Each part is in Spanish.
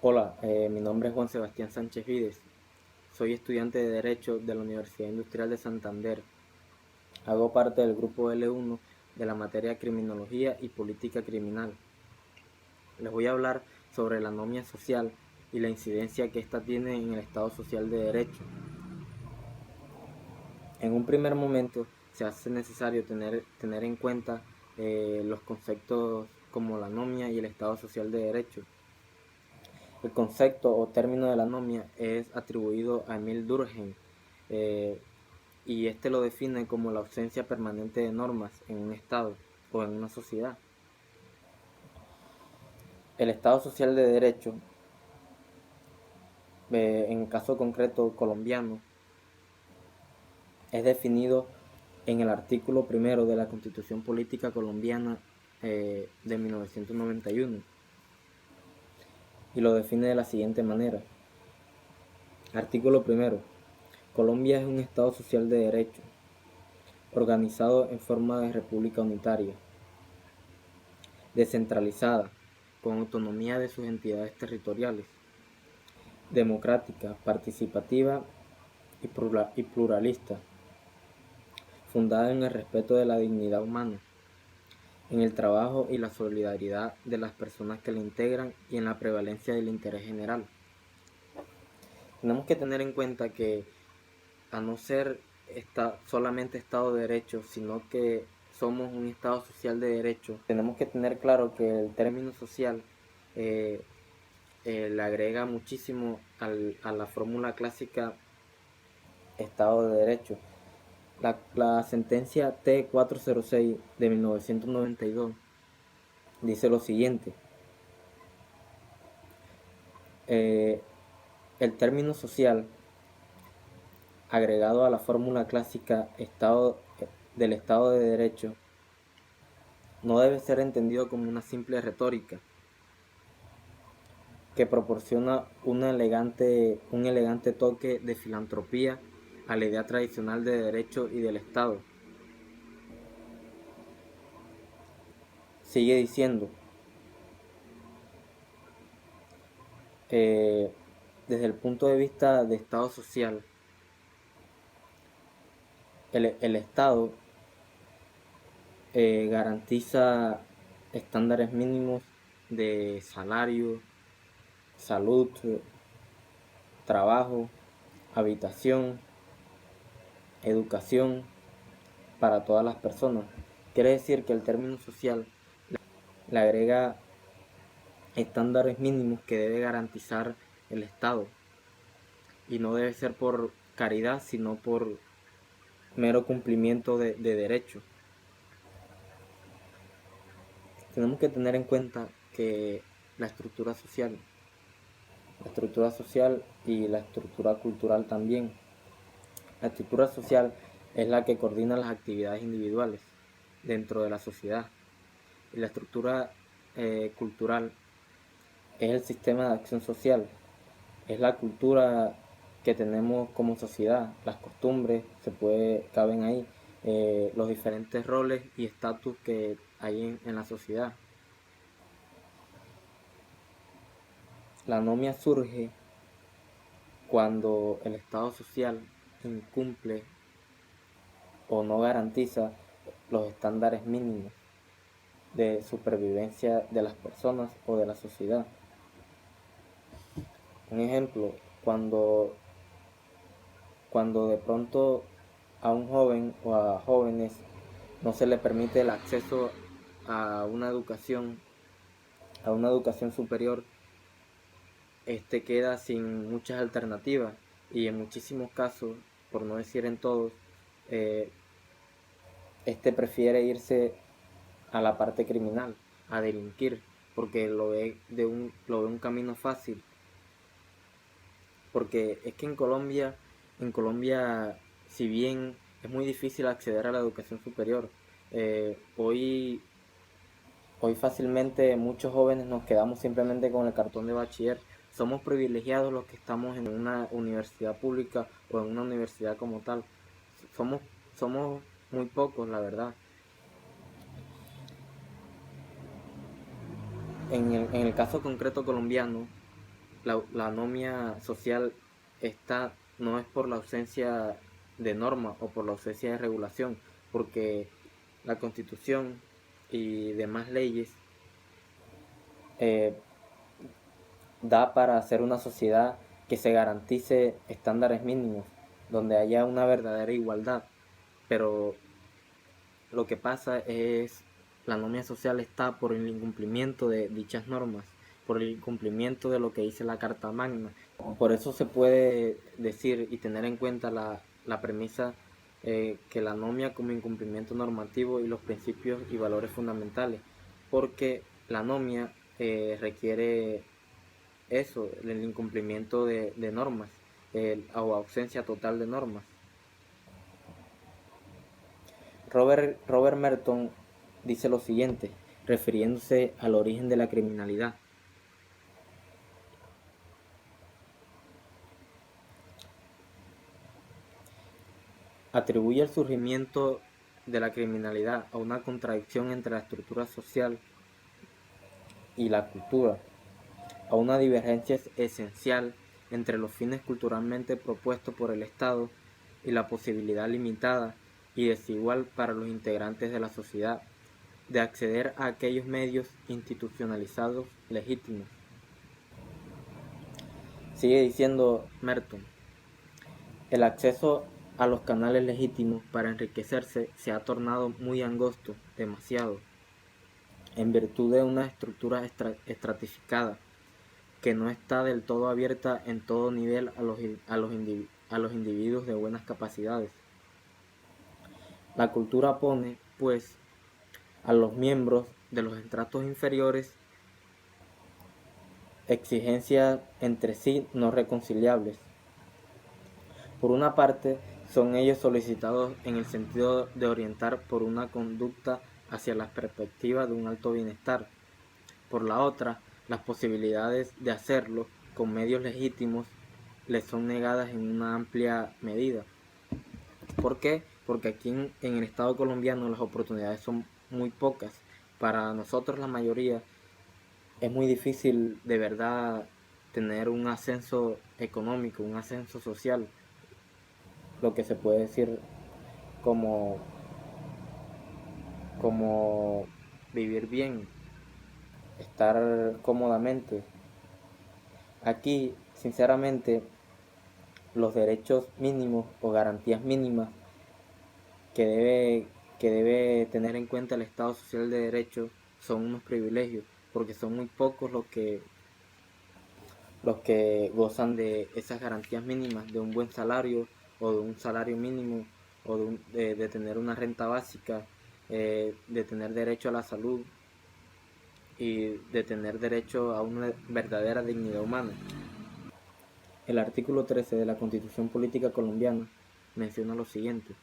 Hola, mi nombre es Juan Sebastián Sánchez Vides. Soy estudiante de Derecho de la Universidad Industrial de Santander. Hago parte del grupo L1 de la materia Criminología y Política Criminal. Les voy a hablar sobre la anomia social y la incidencia que ésta tiene en el Estado social de Derecho. En un primer momento se hace necesario tener en cuenta los conceptos como la anomia y el Estado social de Derecho. El concepto o término de la anomia es atribuido a Emil Durkheim y este lo define como la ausencia permanente de normas en un Estado o en una sociedad. El Estado social de Derecho, en el caso concreto colombiano, es definido en el artículo primero de la Constitución Política Colombiana de 1991 y lo define de la siguiente manera. Artículo primero. Colombia es un Estado social de derecho, organizado en forma de república unitaria, descentralizada, con autonomía de sus entidades territoriales, democrática, participativa y pluralista, fundada en el respeto de la dignidad humana, en el trabajo y la solidaridad de las personas que la integran y en la prevalencia del interés general. Tenemos que tener en cuenta que a no ser solamente Estado de Derecho, sino que somos un Estado social de derecho, tenemos que tener claro que el término social le agrega muchísimo a la fórmula clásica Estado de Derecho. La sentencia T406 de 1992 dice lo siguiente. El término social agregado a la fórmula clásica del Estado de Derecho no debe ser entendido como una simple retórica que proporciona un elegante toque de filantropía a la idea tradicional de derecho y del Estado. Sigue diciendo, desde el punto de vista de Estado social, el Estado garantiza estándares mínimos de salario, salud, trabajo, habitación, educación para todas las personas. Quiere decir que el término social le agrega estándares mínimos que debe garantizar el Estado y no debe ser por caridad, sino por mero cumplimiento de derecho. Tenemos que tener en cuenta que la estructura social y la estructura cultural también. La estructura social es la que coordina las actividades individuales dentro de la sociedad y la estructura cultural es el sistema de acción social, es la cultura que tenemos como sociedad, las costumbres, caben ahí, los diferentes roles y estatus que hay en la sociedad. La anomia surge cuando el Estado social incumple o no garantiza los estándares mínimos de supervivencia de las personas o de la sociedad. Un ejemplo, cuando de pronto a un joven o a jóvenes no se le permite el acceso a una educación superior, este queda sin muchas alternativas y en muchísimos casos, por no decir en todos, este prefiere irse a la parte criminal, a delinquir, porque lo ve un camino fácil. Porque es que en Colombia, si bien es muy difícil acceder a la educación superior, hoy fácilmente muchos jóvenes nos quedamos simplemente con el cartón de bachiller. Somos privilegiados los que estamos en una universidad pública o en una universidad como tal. Somos muy pocos, la verdad. En el caso concreto colombiano, la anomia social no es por la ausencia de norma o por la ausencia de regulación, porque la Constitución y demás leyes eh, da para hacer una sociedad que se garantice estándares mínimos, donde haya una verdadera igualdad. Pero lo que pasa es la anomia social está por el incumplimiento de dichas normas, por el incumplimiento de lo que dice la Carta Magna. Por eso se puede decir y tener en cuenta la premisa que la anomia como incumplimiento normativo y los principios y valores fundamentales, porque la anomia requiere eso, el incumplimiento de normas o ausencia total de normas. Robert Merton dice lo siguiente, refiriéndose al origen de la criminalidad. Atribuye el surgimiento de la criminalidad a una contradicción entre la estructura social y la cultura, a una divergencia esencial entre los fines culturalmente propuestos por el Estado y la posibilidad limitada y desigual para los integrantes de la sociedad de acceder a aquellos medios institucionalizados legítimos. Sigue diciendo Merton, el acceso a los canales legítimos para enriquecerse se ha tornado muy angosto, demasiado, en virtud de una estructura estratificada que no está del todo abierta en todo nivel a los individuos de buenas capacidades. La cultura pone, pues, a los miembros de los estratos inferiores exigencias entre sí no reconciliables. Por una parte, son ellos solicitados en el sentido de orientar por una conducta hacia las perspectivas de un alto bienestar. Por la otra, las posibilidades de hacerlo con medios legítimos les son negadas en una amplia medida. ¿Por qué? Porque aquí en el Estado colombiano las oportunidades son muy pocas. Para nosotros la mayoría es muy difícil de verdad tener un ascenso económico, un ascenso social, lo que se puede decir como, como vivir bien, estar cómodamente. Aquí, sinceramente, los derechos mínimos o garantías mínimas que debe tener en cuenta el Estado Social de Derecho son unos privilegios, porque son muy pocos los que gozan de esas garantías mínimas, de un buen salario o de un salario mínimo o de tener una renta básica, de tener derecho a la salud y de tener derecho a una verdadera dignidad humana. El artículo 13 de la Constitución Política Colombiana menciona lo siguiente: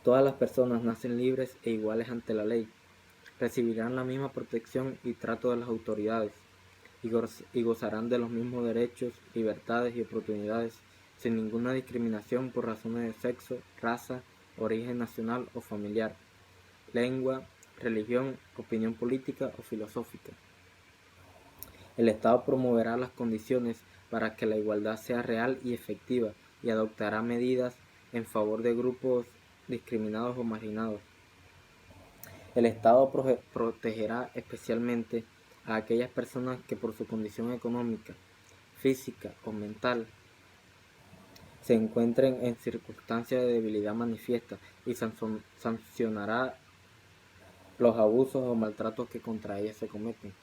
todas las personas nacen libres e iguales ante la ley, recibirán la misma protección y trato de las autoridades y gozarán de los mismos derechos, libertades y oportunidades sin ninguna discriminación por razones de sexo, raza, origen nacional o familiar, lengua, religión, opinión política o filosófica. El Estado promoverá las condiciones para que la igualdad sea real y efectiva y adoptará medidas en favor de grupos discriminados o marginados. El Estado protegerá especialmente a aquellas personas que por su condición económica, física o mental se encuentren en circunstancias de debilidad manifiesta y sancionará los abusos o maltratos que contra ellas se cometen.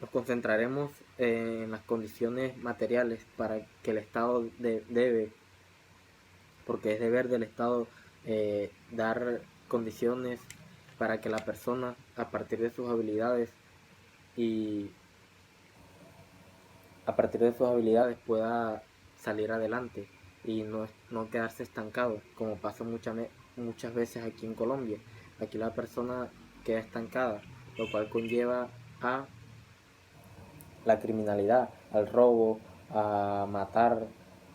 Nos concentraremos en las condiciones materiales para que el Estado debe, porque es deber del Estado dar condiciones para que la persona, a partir de sus habilidades y a partir de sus habilidades, pueda salir adelante y no quedarse estancado, como pasa muchas veces aquí en Colombia. Aquí la persona queda estancada, lo cual conlleva a la criminalidad, al robo, a matar,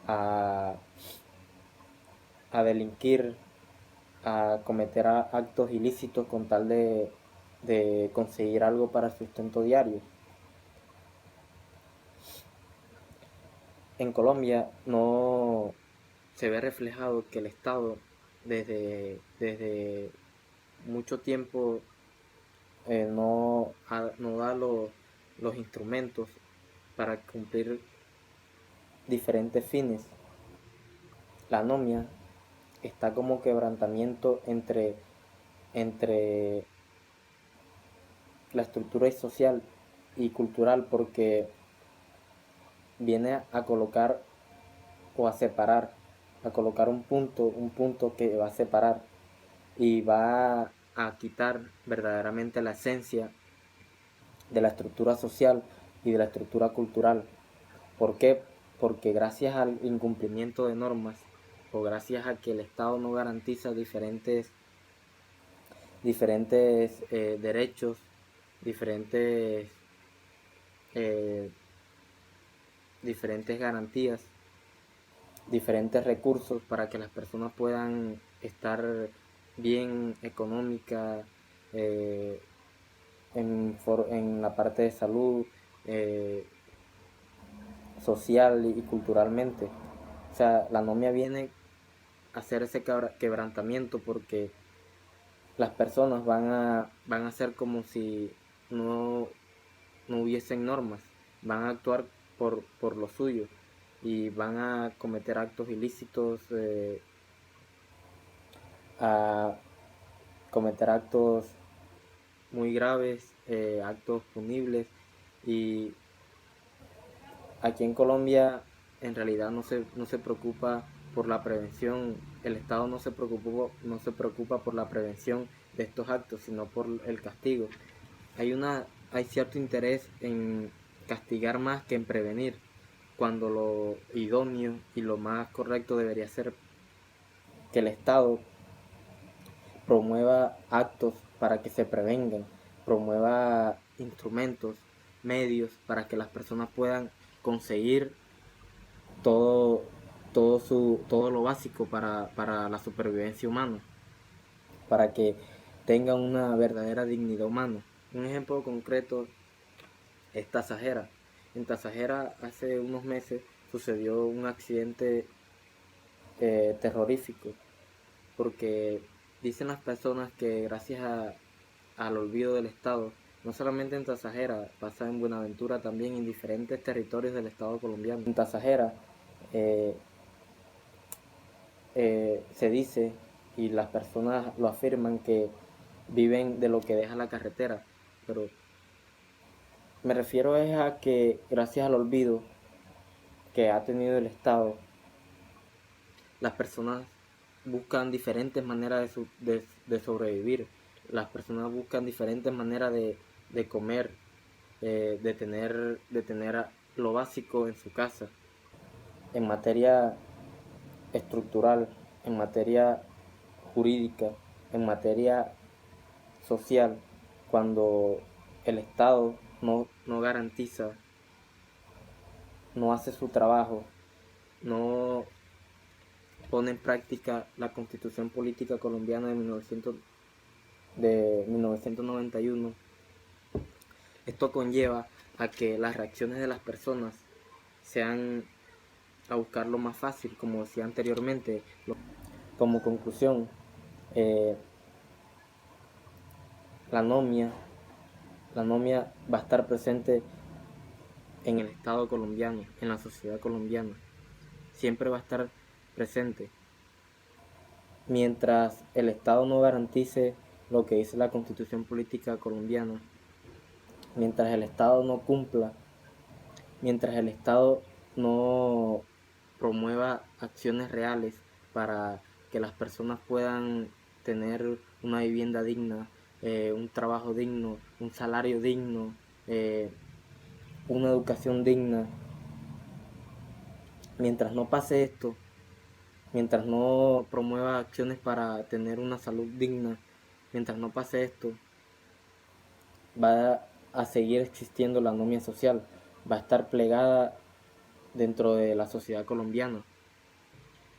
a, a delinquir, a cometer actos ilícitos con tal de conseguir algo para el sustento diario. En Colombia no se ve reflejado que el Estado desde mucho tiempo no da los instrumentos para cumplir diferentes fines. La anomia está como quebrantamiento entre la estructura social y cultural, porque viene a colocar o a colocar un punto que va a separar y va a quitar verdaderamente la esencia de la estructura social y de la estructura cultural. ¿Por qué? Porque gracias al incumplimiento de normas o gracias a que el Estado no garantiza diferentes derechos, diferentes, eh, diferentes garantías, diferentes recursos para que las personas puedan estar bien económica, eh, en la parte de salud, eh, social y culturalmente. O sea, la anomia viene a hacer ese quebrantamiento porque las personas van a ser como si no, no hubiesen normas, van a actuar por lo suyo y van a cometer actos ilícitos, a cometer actos muy graves, actos punibles. Y aquí en Colombia en realidad no se preocupa por la prevención, el Estado no se preocupa por la prevención de estos actos, sino por el castigo. Hay cierto interés en castigar más que en prevenir, cuando lo idóneo y lo más correcto debería ser que el Estado promueva actos para que se prevengan, promueva instrumentos, medios para que las personas puedan conseguir todo, todo lo básico para la supervivencia humana, para que tengan una verdadera dignidad humana. Un ejemplo concreto es Tasajera. En Tasajera hace unos meses sucedió un accidente terrorífico, porque dicen las personas que al olvido del Estado, no solamente en Tasajera, pasa en Buenaventura también, en diferentes territorios del Estado colombiano. En Tasajera eh, se dice, y las personas lo afirman, que viven de lo que deja la carretera, pero me refiero a que gracias al olvido que ha tenido el Estado, las personas buscan diferentes maneras de sobrevivir, las personas buscan diferentes maneras de comer, de tener lo básico en su casa. En materia estructural, en materia jurídica, en materia social, cuando el Estado no garantiza, no hace su trabajo, no pone en práctica la Constitución Política Colombiana de 1991, esto conlleva a que las reacciones de las personas sean a buscar lo más fácil, como decía anteriormente. Como conclusión, eh, la anomia, la anomia va a estar presente en el Estado colombiano, en la sociedad colombiana. Siempre va a estar presente. Mientras el Estado no garantice lo que dice la Constitución Política colombiana, mientras el Estado no cumpla, mientras el Estado no promueva acciones reales para que las personas puedan tener una vivienda digna, un trabajo digno, un salario digno, una educación digna. Mientras no pase esto, mientras no promueva acciones para tener una salud digna, mientras no pase esto, va a seguir existiendo la anomia social, va a estar plegada dentro de la sociedad colombiana.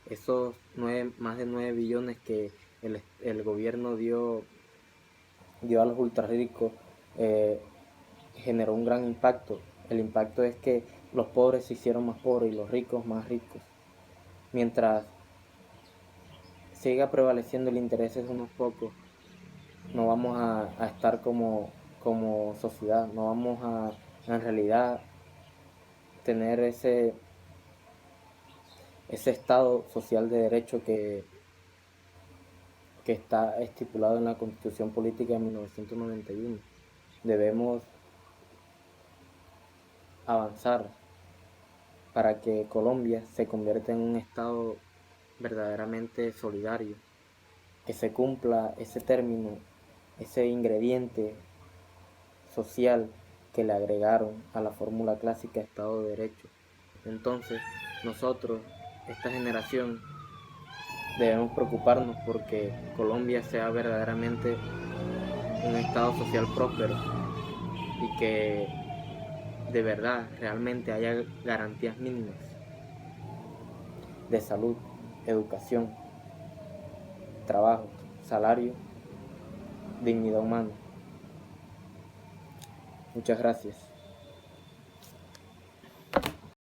Esos más de 9 billones que el gobierno dio a los ultra ricos, generó un gran impacto. El impacto es que los pobres se hicieron más pobres y los ricos más ricos. Mientras siga prevaleciendo el interés de unos pocos, no vamos a estar como sociedad, no vamos a en realidad tener ese estado social de derecho que está estipulado en la Constitución Política de 1991. Debemos avanzar para que Colombia se convierta en un estado verdaderamente solidario, que se cumpla ese término, ese ingrediente social que le agregaron a la fórmula clásica de Estado de Derecho. Entonces, nosotros, esta generación, debemos preocuparnos porque Colombia sea verdaderamente un Estado social próspero y que de verdad realmente haya garantías mínimas de salud, educación, trabajo, salario, dignidad humana. Muchas gracias.